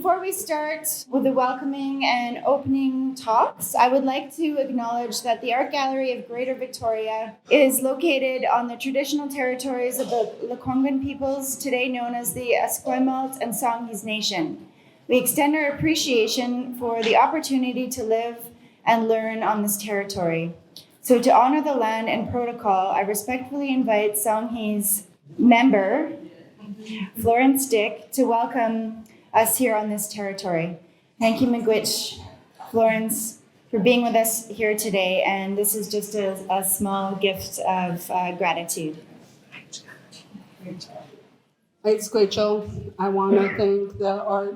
before we start with the welcoming and opening talks, I would like to acknowledge that the Art Gallery of Greater Victoria is located on the traditional territories of the ʷəŋən peoples, today known as the Esquimalt and Songhees Nation. We extend our appreciation for the opportunity to live and learn on this territory. So to honor the land and protocol, I respectfully invite Songhees member, Florence Dick, to welcome us here on this territory. Thank you, Miigwech, Florence, for being with us here today, and this is just a small gift of gratitude. I want to thank the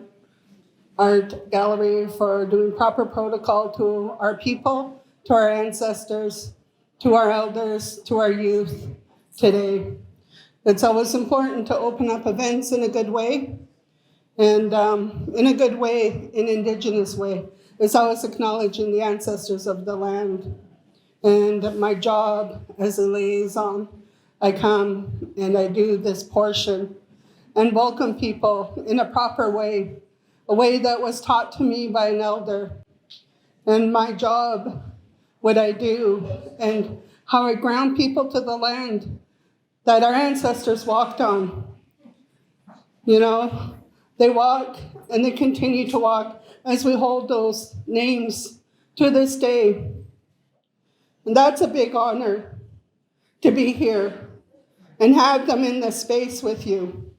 Art Gallery for doing proper protocol to our people, to our ancestors, to our elders, to our youth today. It's always important to open up events in a good way, and in a good way, in Indigenous way. It's always acknowledging the ancestors of the land. And my job as a liaison, I come and I do this portion and welcome people in a proper way, a way that was taught to me by an elder. And my job, what I do, and how I ground people to the land that our ancestors walked on. You know, they walk and they continue to walk as we hold those names to this day. And that's a big honor to be here and have them in this space with you.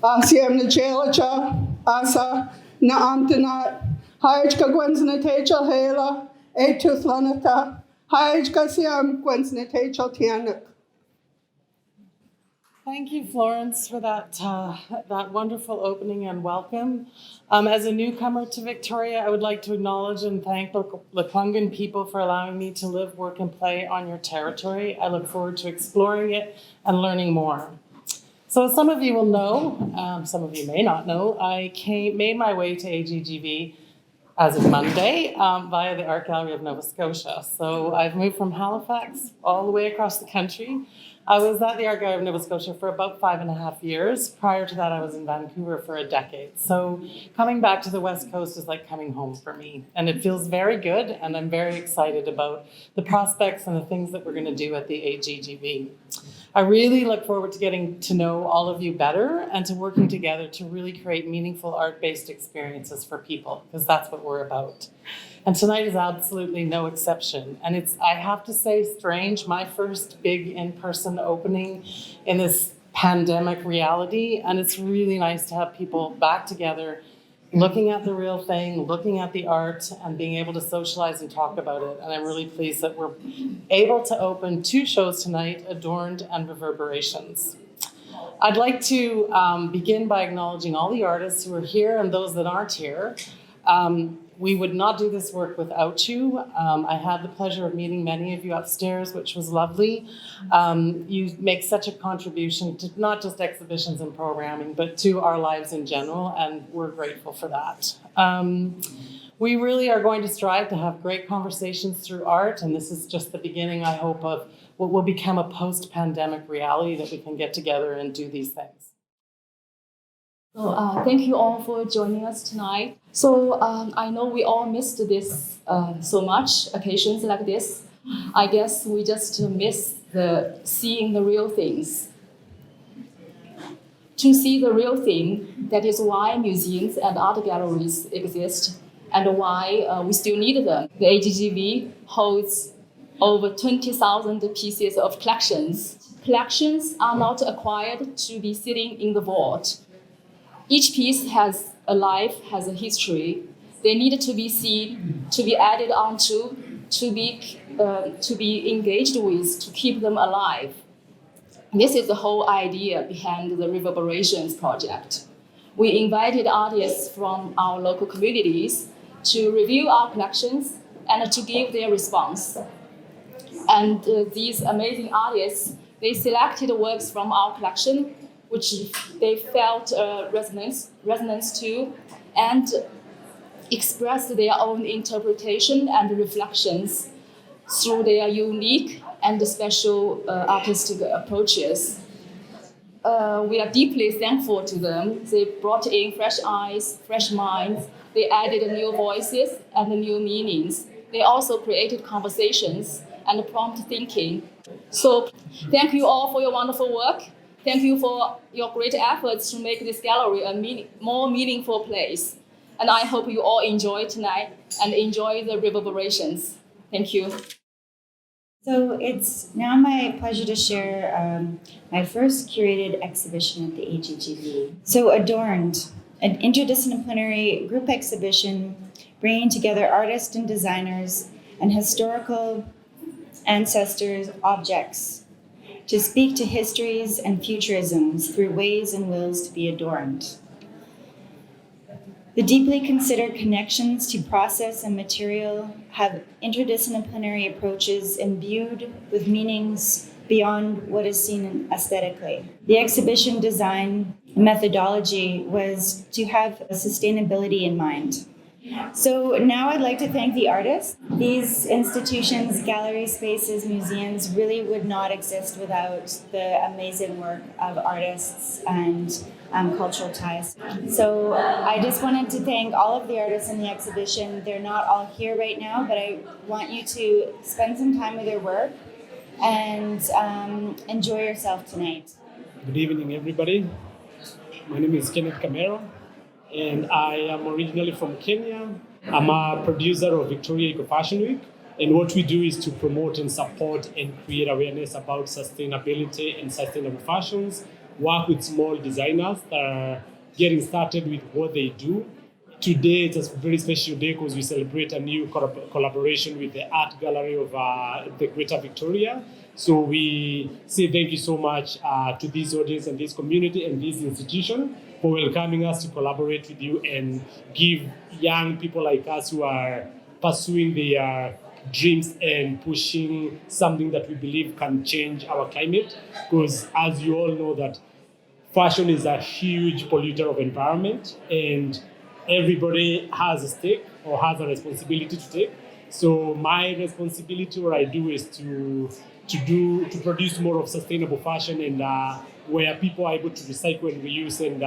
Asiem na chelacha, asa na amtanat, Haijka gwensna techel hela, etutlanata, Haijka siam gwensna techel tianak. Thank you, Florence, for that wonderful opening and welcome. As a newcomer to Victoria, I would like to acknowledge and thank the ʷəŋən people for allowing me to live, work, and play on your territory. I look forward to exploring it and learning more. So as some of you will know, some of you may not know, I made my way to AGGV as of Monday via the Art Gallery of Nova Scotia. So I've moved from Halifax all the way across the country. I was at the Art Gallery of Nova Scotia for about 5.5 years. Prior to that, I was in Vancouver for a decade. So coming back to the West Coast is like coming home for me. And it feels very good, and I'm very excited about the prospects and the things that we're going to do at the AGGV. I really look forward to getting to know all of you better and to working together to really create meaningful art-based experiences for people, because that's what we're about. And tonight is absolutely no exception. And it's, I have to say, strange, my first big in-person opening in this pandemic reality. And it's really nice to have people back together, looking at the real thing, looking at the art, and being able to socialize and talk about it. And I'm really pleased that we're able to open 2 shows tonight, Adorned and Reverberations. I'd like to begin by acknowledging all the artists who are here and those that aren't here. We would not do this work without you. I had the pleasure of meeting many of you upstairs, which was lovely. You make such a contribution to not just exhibitions and programming, but to our lives in general, and we're grateful for that. We really are going to strive to have great conversations through art, and this is just the beginning, I hope, of what will become a post-pandemic reality, that we can get together and do these things. So thank you all for joining us tonight. So I know we all missed this so much, occasions like this. I guess we just miss seeing the real things. To see the real thing, that is why museums and art galleries exist and why we still need them. The AGGV holds over 20,000 pieces of collections. Collections are not acquired to be sitting in the vault. Each piece has a life, has a history. They need to be seen, to be added onto, to be engaged with, to keep them alive. This is the whole idea behind the Reverberations project. We invited artists from our local communities to review our collections and to give their response. And these amazing artists, they selected works from our collection which they felt resonance to, and expressed their own interpretation and reflections through their unique and the special artistic approaches. We are deeply thankful to them. They brought in fresh eyes, fresh minds. They added new voices and new meanings. They also created conversations and prompt thinking. So thank you all for your wonderful work. Thank you for your great efforts to make this gallery a more meaningful place. And I hope you all enjoy tonight and enjoy the reverberations. Thank you. So it's now my pleasure to share my first curated exhibition at the AGGV. So Adorned, an interdisciplinary group exhibition bringing together artists and designers and historical ancestors' objects to speak to histories and futurisms through ways and wills to be adorned. The deeply considered connections to process and material have interdisciplinary approaches imbued with meanings beyond what is seen aesthetically. The exhibition design methodology was to have sustainability in mind. So now I'd like to thank the artists. These institutions, gallery spaces, museums really would not exist without the amazing work of artists and cultural ties. So I just wanted to thank all of the artists in the exhibition. They're not all here right now, but I want you to spend some time with their work and enjoy yourself tonight. Good evening, everybody. My name is Kenneth Camero, and I am originally from Kenya. I'm a producer of Victoria Eco Fashion Week, and what we do is to promote and support and create awareness about sustainability and sustainable fashions, work with small designers that are getting started with what they do. Today, it's a very special day because we celebrate a new collaboration with the art gallery of the Greater Victoria. So we say thank you so much to this audience and this community and this institution for welcoming us to collaborate with you and give young people like us who are pursuing their dreams and pushing something that we believe can change our climate. Because as you all know that fashion is a huge polluter of environment and everybody has a stake or has a responsibility to take. So my responsibility, what I do is to produce more of sustainable fashion and where people are able to recycle and reuse and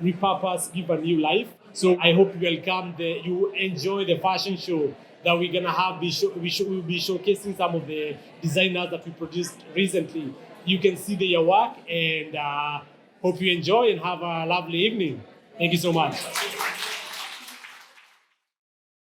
repurpose, give a new life. So I hope you enjoy the fashion show that we're gonna have. We'll be showcasing some of the designers that we produced recently. You can see their work and hope you enjoy and have a lovely evening. Thank you so much.